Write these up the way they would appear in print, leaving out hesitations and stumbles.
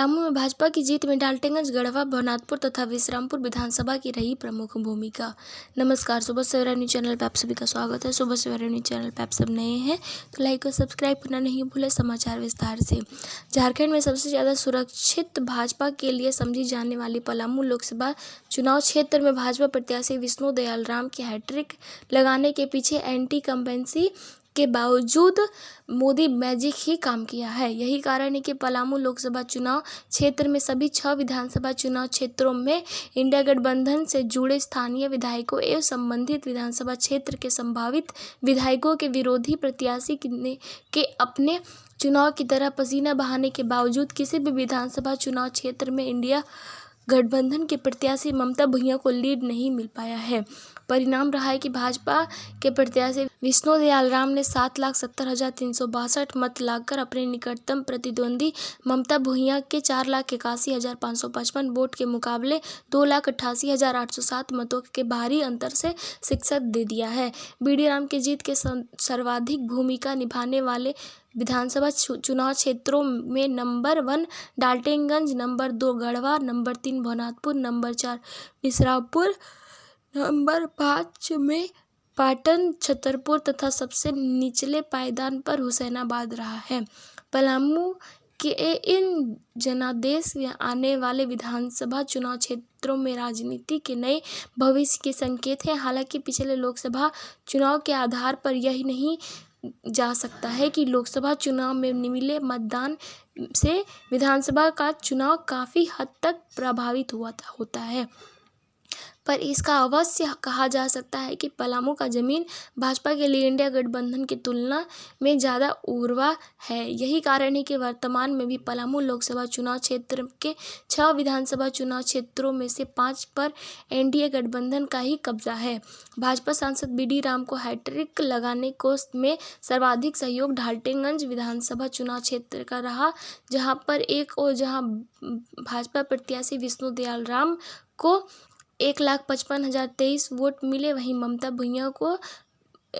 पलामू में भाजपा की जीत में डाल्टनगंज, गढ़वा, भवनाथपुर तथा विश्रामपुर विधानसभा की रही प्रमुख भूमिका। नमस्कार, सुबह सवेरा न्यूज चैनल पर आप सभी का स्वागत है। सुबह सवेरा न्यूज चैनल पर आप सब नए हैं तो लाइक और सब्सक्राइब करना नहीं भूलें। समाचार विस्तार से। झारखंड में सबसे ज़्यादा सुरक्षित भाजपा के लिए समझी जाने वाली पलामू लोकसभा चुनाव क्षेत्र में भाजपा प्रत्याशी विष्णु दयाल राम की हैट्रिक लगाने के पीछे एंटी कंपेंसी के बावजूद मोदी मैजिक ही काम किया है। यही कारण है कि पलामू लोकसभा चुनाव क्षेत्र में सभी 6 विधानसभा चुनाव क्षेत्रों में इंडिया गठबंधन से जुड़े स्थानीय विधायकों एवं संबंधित विधानसभा क्षेत्र के संभावित विधायकों के विरोधी प्रत्याशी के अपने चुनाव की तरह पसीना बहाने के बावजूद किसी भी विधानसभा चुनाव क्षेत्र में इंडिया गठबंधन के प्रत्याशी ममता भुइयां को लीड नहीं मिल पाया है। परिणाम रहा है कि भाजपा के प्रत्याशी विष्णु दयाल राम ने 7,70,362 मत लाकर अपने निकटतम प्रतिद्वंदी ममता भुइयां के 4,81,555 वोट के मुकाबले 2,88,807 मतों के भारी अंतर से शिकस्त दे दिया है। बीडी राम की जीत के सर्वाधिक भूमिका निभाने वाले विधानसभा चुनाव क्षेत्रों में number 1 Daltonganj, number 2 Garhwa, number 3 Bhawanathpur, number 4 Bishrampur, number 5 में पाटन, छतरपुर तथा सबसे निचले पायदान पर हुसैनाबाद रहा है। पलामू के इन जनादेश में आने वाले विधानसभा चुनाव क्षेत्रों में राजनीति के नए भविष्य के संकेत हैं। हालांकि पिछले लोकसभा चुनाव के आधार पर यही नहीं जा सकता है कि लोकसभा चुनाव में मिले मतदान से विधानसभा का चुनाव काफ़ी हद तक प्रभावित होता है, पर इसका अवश्य कहा जा सकता है कि पलामू का जमीन भाजपा के लिए इंडिया गठबंधन की तुलना में ज़्यादा उर्वरा है। यही कारण है कि वर्तमान में भी पलामू लोकसभा चुनाव क्षेत्र के 6 विधानसभा चुनाव क्षेत्रों में से 5 पर एनडीए गठबंधन का ही कब्जा है। भाजपा सांसद बीडी राम को हैट्रिक लगाने में सर्वाधिक सहयोग डाल्टनगंज विधानसभा चुनाव क्षेत्र का रहा, जहां भाजपा प्रत्याशी विष्णु दयाल राम को 1,55,023 वोट मिले, वहीं ममता भुइयां को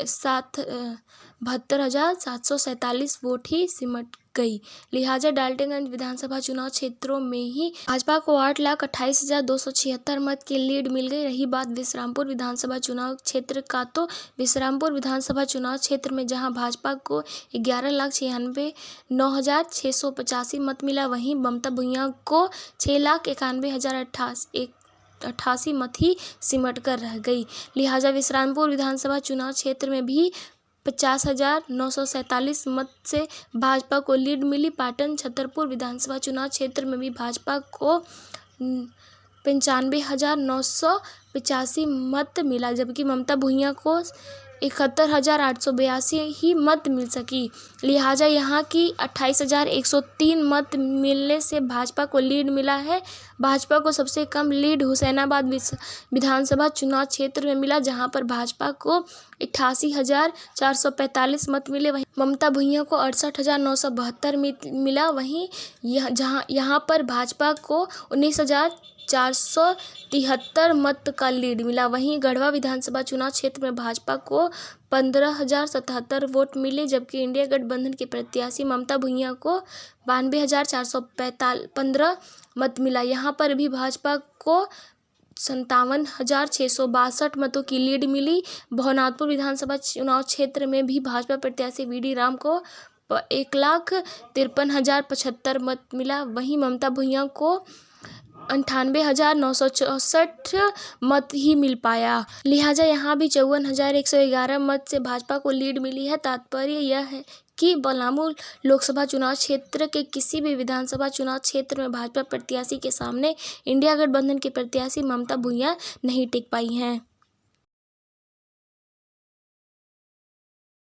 72,747 वोट ही सिमट गई। लिहाजा डाल्टनगंज विधानसभा चुनाव क्षेत्रों में ही भाजपा को 8,28,276 मत की लीड मिल गई। रही बात विश्रामपुर विधानसभा चुनाव क्षेत्र का, तो विश्रामपुर विधानसभा चुनाव क्षेत्र में जहां भाजपा को 11,96,9,685 मत मिला, वहीं ममता भुइयां को 6,91,088 मत ही सिमट कर रह गई। लिहाजा विश्रामपुर विधानसभा चुनाव क्षेत्र में भी 50,947 मत से भाजपा को लीड मिली। पाटन छतरपुर विधानसभा चुनाव क्षेत्र में भी भाजपा को 95,985 मत मिला, जबकि ममता भुइयां को 71,882 ही मत मिल सकी। लिहाजा यहां की 28,103 मत मिलने से भाजपा को लीड मिला है। भाजपा को सबसे कम लीड हुसैनाबाद विधानसभा चुनाव क्षेत्र में मिला, जहां पर भाजपा को 88,445 मत मिले, वहीं ममता भुइयां को 68,972 मिला। वहीं यहां पर भाजपा को 19,473 मत का लीड मिला। वहीं गढ़वा विधानसभा चुनाव क्षेत्र में भाजपा को 15,077 वोट मिले, जबकि इंडिया गठबंधन के प्रत्याशी ममता भुइयां को 92,415 मत मिला। यहां पर भी भाजपा को 57,662 मतों की लीड मिली। भवनाथपुर विधानसभा चुनाव क्षेत्र में भी भाजपा प्रत्याशी बीडी राम को 1,53,075 मत मिला, वहीं ममता भुइयां को 98,964 मत ही मिल पाया। लिहाजा यहां भी 54,111 मत से भाजपा को लीड मिली है। तात्पर्य यह है कि पलामू लोकसभा चुनाव क्षेत्र के किसी भी विधानसभा चुनाव क्षेत्र में भाजपा प्रत्याशी के सामने इंडिया गठबंधन के प्रत्याशी ममता भुइयां नहीं टिक पाई हैं।